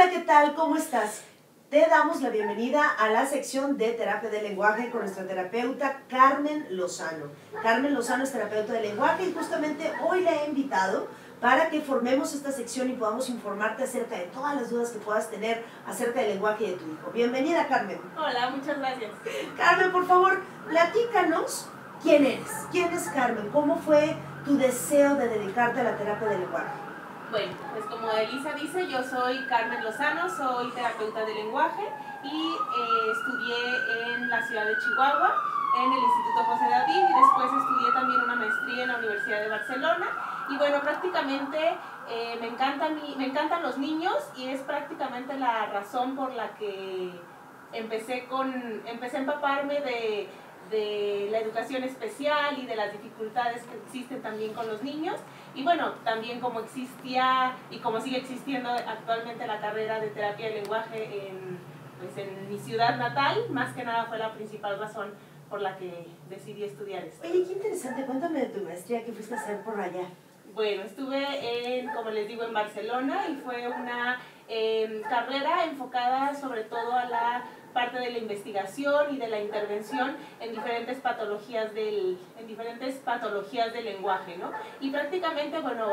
Hola, ¿qué tal? ¿Cómo estás? Te damos la bienvenida a la sección de terapia del lenguaje con nuestra terapeuta Carmen Lozano. Carmen Lozano es terapeuta del lenguaje y justamente hoy la he invitado para que formemos esta sección y podamos informarte acerca de todas las dudas que puedas tener acerca del lenguaje de tu hijo. Bienvenida, Carmen. Hola, muchas gracias. Carmen, por favor, platícanos quién eres. ¿Quién es Carmen? ¿Cómo fue tu deseo de dedicarte a la terapia del lenguaje? Bueno, pues como Elisa dice, yo soy Carmen Lozano, soy terapeuta de lenguaje y estudié en la ciudad de Chihuahua, en el Instituto José David, y después estudié también una maestría en la Universidad de Barcelona. Y bueno, prácticamente me encantan los niños y es prácticamente la razón por la que empecé a empaparme de la educación especial y de las dificultades que existen también con los niños. Y bueno, también como existía y como sigue existiendo actualmente la carrera de terapia de lenguaje en mi ciudad natal, más que nada fue la principal razón por la que decidí estudiar esto. Oye, qué interesante, cuéntame de tu maestría, ¿qué fuiste a hacer por allá? Bueno, estuve como les digo, en Barcelona y fue una carrera enfocada sobre todo a la parte de la investigación y de la intervención en diferentes patologías del lenguaje, ¿no? Y prácticamente, bueno,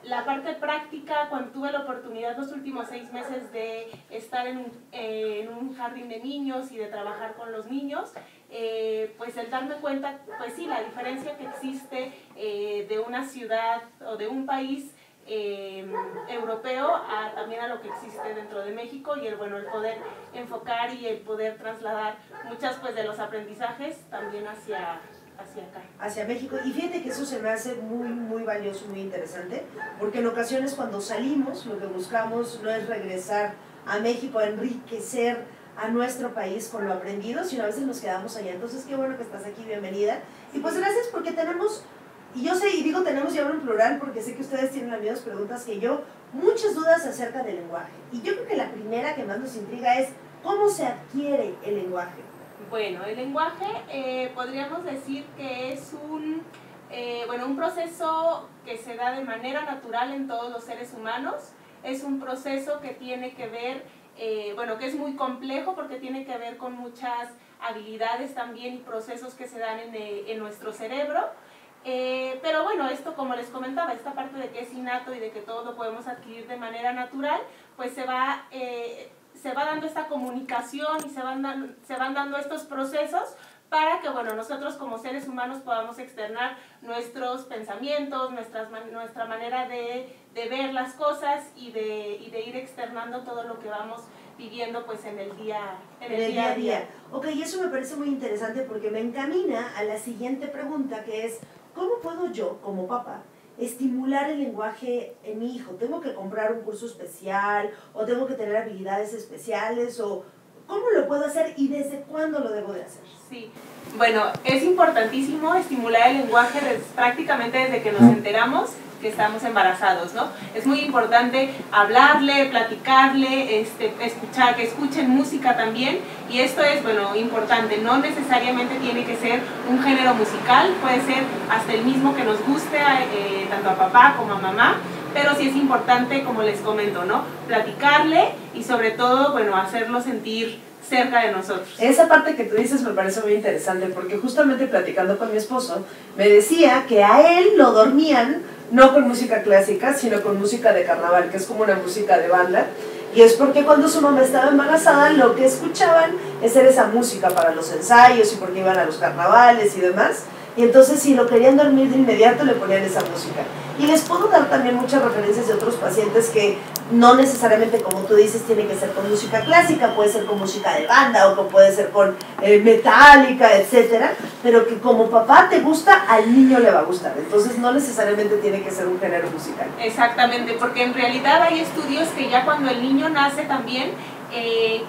la parte práctica, cuando tuve la oportunidad los últimos 6 meses de estar en un jardín de niños y de trabajar con los niños, pues el darme cuenta, pues sí, la diferencia que existe de una ciudad o de un país europeo también a lo que existe dentro de México, y el poder enfocar y el poder trasladar muchas pues de los aprendizajes también hacia acá. Hacia México. Y fíjate que eso se me hace muy, muy valioso, muy interesante, porque en ocasiones cuando salimos lo que buscamos no es regresar a México a enriquecer a nuestro país con lo aprendido, sino a veces nos quedamos allá. Entonces qué bueno que estás aquí, bienvenida. Y pues gracias porque tenemos, y yo sé, y digo tenemos, y hablo en plural porque sé que ustedes tienen las mismas preguntas que yo, muchas dudas acerca del lenguaje. Y yo creo que la primera que más nos intriga es ¿cómo se adquiere el lenguaje? Bueno, el lenguaje podríamos decir que es un proceso que se da de manera natural en todos los seres humanos. Es un proceso que tiene que ver, que es muy complejo porque tiene que ver con muchas habilidades también y procesos que se dan en nuestro cerebro. Pero bueno, esto como les comentaba, esta parte de que es innato y de que todo lo podemos adquirir de manera natural, pues se va dando esta comunicación y se van dando estos procesos para que nosotros como seres humanos podamos externar nuestros pensamientos, nuestra manera de ver las cosas y de ir externando todo lo que vamos viviendo pues en el día a día. Ok, y eso me parece muy interesante porque me encamina a la siguiente pregunta, que es ¿cómo puedo yo como papá estimular el lenguaje en mi hijo? ¿Tengo que comprar un curso especial o tengo que tener habilidades especiales o cómo lo puedo hacer y desde cuándo lo debo de hacer? Sí, bueno, es importantísimo estimular el lenguaje prácticamente desde que nos enteramos que estamos embarazados, ¿no? Es muy importante hablarle, platicarle, escuchar, que escuchen música también, y esto es, importante, no necesariamente tiene que ser un género musical, puede ser hasta el mismo que nos guste, tanto a papá como a mamá, pero sí es importante, como les comento, ¿no? Platicarle y sobre todo, hacerlo sentir cerca de nosotros. Esa parte que tú dices me parece muy interesante porque justamente platicando con mi esposo me decía que a él lo dormían no con música clásica sino con música de carnaval, que es como una música de banda, y es porque cuando su mamá estaba embarazada lo que escuchaban era esa música para los ensayos y porque iban a los carnavales y demás, y entonces si lo querían dormir de inmediato le ponían esa música. Y les puedo dar también muchas referencias de otros pacientes que no necesariamente, como tú dices, tiene que ser con música clásica, puede ser con música de banda o puede ser con metálica, etcétera, pero que como papá te gusta, al niño le va a gustar. Entonces no necesariamente tiene que ser un género musical. Exactamente, porque en realidad hay estudios que ya cuando el niño nace también,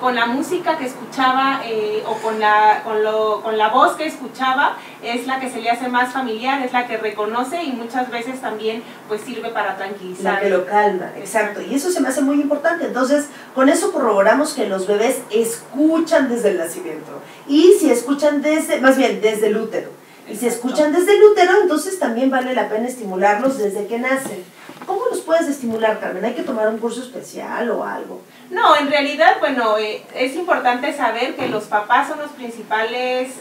con la música que escuchaba o con la voz que escuchaba es la que se le hace más familiar, es la que reconoce y muchas veces también pues sirve para tranquilizar. La que lo calma, exacto, y eso se me hace muy importante. Entonces con eso corroboramos que los bebés escuchan desde el nacimiento, y si escuchan desde el útero, y si escuchan desde el útero, entonces también vale la pena estimularlos desde que nacen. ¿Cómo los puedes estimular, Carmen? ¿Hay que tomar un curso especial o algo? No, en realidad, bueno, es importante saber que los papás son los principales,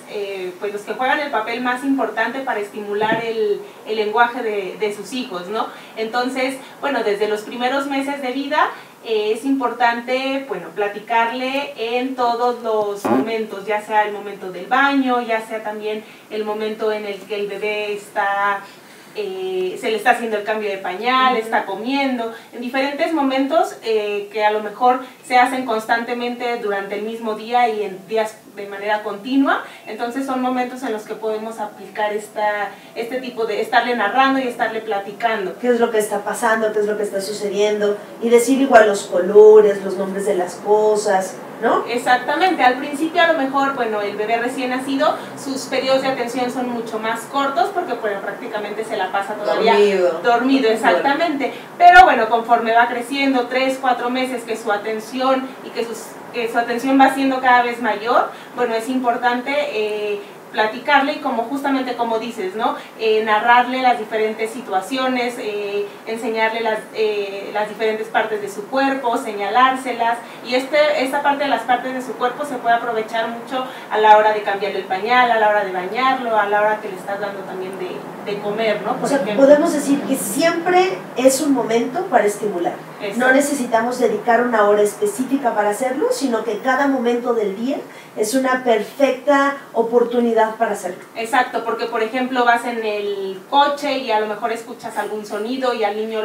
pues los que juegan el papel más importante para estimular el lenguaje de sus hijos, ¿no? Entonces, bueno, desde los primeros meses de vida es importante, bueno, platicarle en todos los momentos, ya sea el momento del baño, ya sea también el momento en el que el bebé está... se le está haciendo el cambio de pañal, está comiendo, en diferentes momentos que a lo mejor se hacen constantemente durante el mismo día y en días de manera continua. Entonces son momentos en los que podemos aplicar este tipo de estarle narrando y estarle platicando. ¿Qué es lo que está pasando? ¿Qué es lo que está sucediendo? Y decir igual los colores, los nombres de las cosas, ¿no? Exactamente, al principio a lo mejor, bueno, el bebé recién nacido, sus periodos de atención son mucho más cortos porque bueno, prácticamente se la pasa todavía dormido, exactamente. Pero bueno, conforme va creciendo, 3, 4 meses, que su atención y que su atención va siendo cada vez mayor, bueno, es importante platicarle y justamente como dices, ¿no? Narrarle las diferentes situaciones, enseñarle las diferentes partes de su cuerpo, señalárselas, y esta parte de las partes de su cuerpo se puede aprovechar mucho a la hora de cambiarle el pañal, a la hora de bañarlo, a la hora que le estás dando también de comer, ¿no? O sea, podemos decir que siempre es un momento para estimular. Exacto. No necesitamos dedicar una hora específica para hacerlo, sino que cada momento del día es una perfecta oportunidad para hacerlo. Exacto, porque por ejemplo vas en el coche y a lo mejor escuchas algún sonido y al niño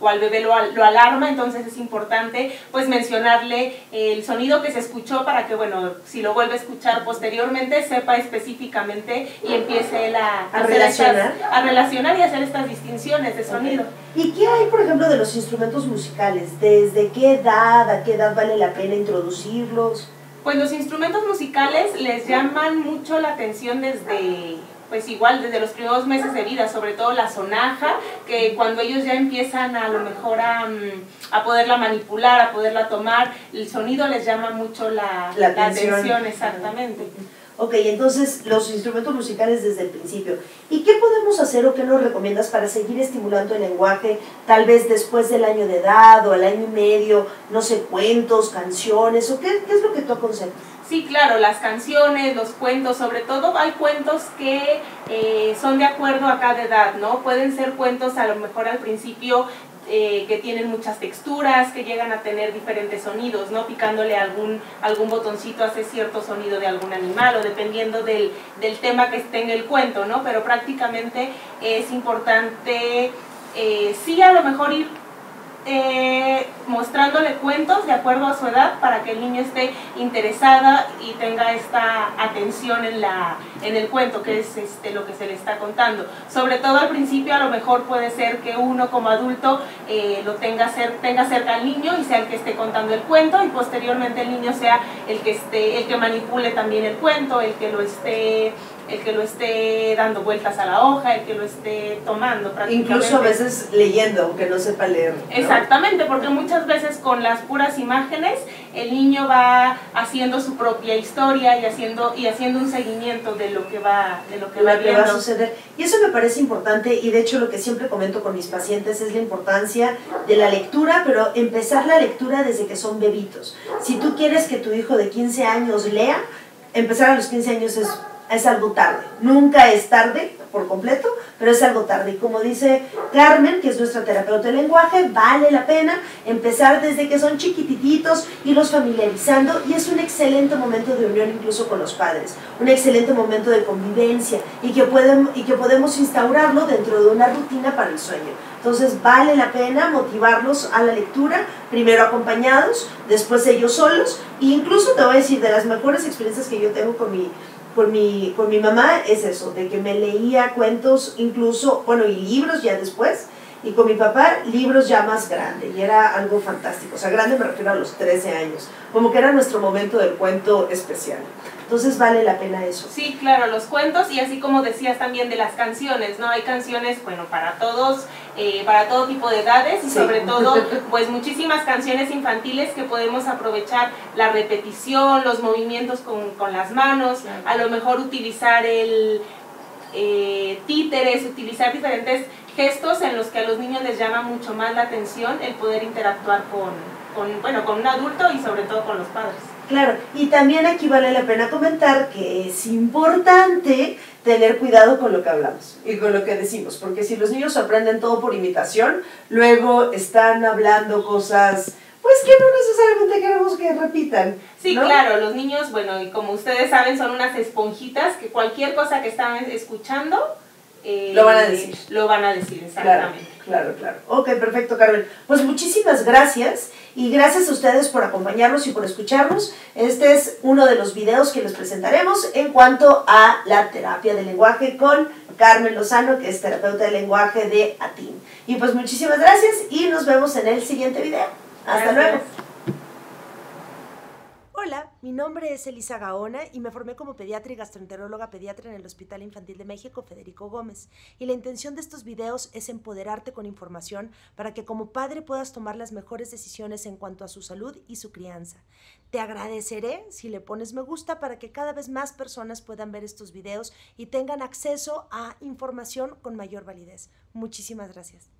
o al bebé lo alarma, entonces es importante pues mencionarle el sonido que se escuchó para que, bueno, si lo vuelve a escuchar posteriormente sepa específicamente y empiece él a relacionar y hacer estas distinciones de sonido. ¿Y qué hay, por ejemplo, de los instrumentos musicales? ¿Desde qué edad, a qué edad vale la pena introducirlos? Pues los instrumentos musicales les llaman mucho la atención desde, pues igual, desde los primeros meses de vida, sobre todo la sonaja, que cuando ellos ya empiezan a lo mejor a poderla manipular, a poderla tomar, el sonido les llama mucho la atención, exactamente. Ok, entonces los instrumentos musicales desde el principio. ¿Y qué podemos hacer o qué nos recomiendas para seguir estimulando el lenguaje, tal vez después del año de edad o al año y medio, no sé, cuentos, canciones, o qué es lo que tú aconsejas? Sí, claro, las canciones, los cuentos, sobre todo hay cuentos que son de acuerdo a cada edad, ¿no? Pueden ser cuentos a lo mejor al principio que tienen muchas texturas, que llegan a tener diferentes sonidos, ¿no? Picándole algún botoncito hace cierto sonido de algún animal o dependiendo del tema que esté en el cuento, ¿no? Pero prácticamente es importante, sí, a lo mejor ir mostrándole cuentos de acuerdo a su edad para que el niño esté interesada y tenga esta atención en el cuento, que es lo que se le está contando. Sobre todo al principio a lo mejor puede ser que uno como adulto lo tenga cerca al niño y sea el que esté contando el cuento y posteriormente el niño sea el que manipule también el cuento, el que lo esté dando vueltas a la hoja, el que lo esté tomando prácticamente. Incluso a veces leyendo, aunque no sepa leer, ¿no? Exactamente, porque muchas veces con las puras imágenes el niño va haciendo su propia historia y haciendo un seguimiento de lo que va viendo. Va a suceder. Y eso me parece importante y de hecho lo que siempre comento con mis pacientes es la importancia de la lectura, pero empezar la lectura desde que son bebitos. Si tú quieres que tu hijo de 15 años lea, empezar a los 15 años es algo tarde. Nunca es tarde por completo, pero es algo tarde. Y como dice Carmen, que es nuestra terapeuta del lenguaje, vale la pena empezar desde que son chiquititos, irlos familiarizando, y es un excelente momento de unión incluso con los padres, un excelente momento de convivencia y que podemos instaurarlo dentro de una rutina para el sueño. Entonces vale la pena motivarlos a la lectura, primero acompañados, después ellos solos, e incluso te voy a decir, de las mejores experiencias que yo tengo con mi mamá es eso, de que me leía cuentos incluso, bueno, y libros ya después, y con mi papá libros ya más grandes, y era algo fantástico. O sea, grande me refiero a los 13 años, como que era nuestro momento del cuento especial. Entonces vale la pena eso. Sí, claro, los cuentos, y así como decías también de las canciones, ¿no? Hay canciones, bueno, para todos, para todo tipo de edades, y sobre todo, pues muchísimas canciones infantiles que podemos aprovechar la repetición, los movimientos con las manos, a lo mejor utilizar títeres, utilizar diferentes gestos en los que a los niños les llama mucho más la atención el poder interactuar con un adulto y sobre todo con los padres. Claro, y también aquí vale la pena comentar que es importante tener cuidado con lo que hablamos y con lo que decimos, porque si los niños aprenden todo por imitación, luego están hablando cosas pues que no necesariamente queremos que repitan. Sí, ¿no? claro, los niños, bueno, y como ustedes saben, son unas esponjitas que cualquier cosa que están escuchando lo van a decir. Lo van a decir, exactamente. Claro. Ok, perfecto, Carmen. Pues muchísimas gracias y gracias a ustedes por acompañarnos y por escucharnos. Este es uno de los videos que les presentaremos en cuanto a la terapia del lenguaje con Carmen Lozano, que es terapeuta del lenguaje de ATIN. Y pues muchísimas gracias y nos vemos en el siguiente video. Hasta luego. Hola, mi nombre es Elisa Gaona y me formé como pediatra y gastroenteróloga pediatra en el Hospital Infantil de México Federico Gómez. Y la intención de estos videos es empoderarte con información para que como padre puedas tomar las mejores decisiones en cuanto a su salud y su crianza. Te agradeceré si le pones me gusta para que cada vez más personas puedan ver estos videos y tengan acceso a información con mayor validez. Muchísimas gracias.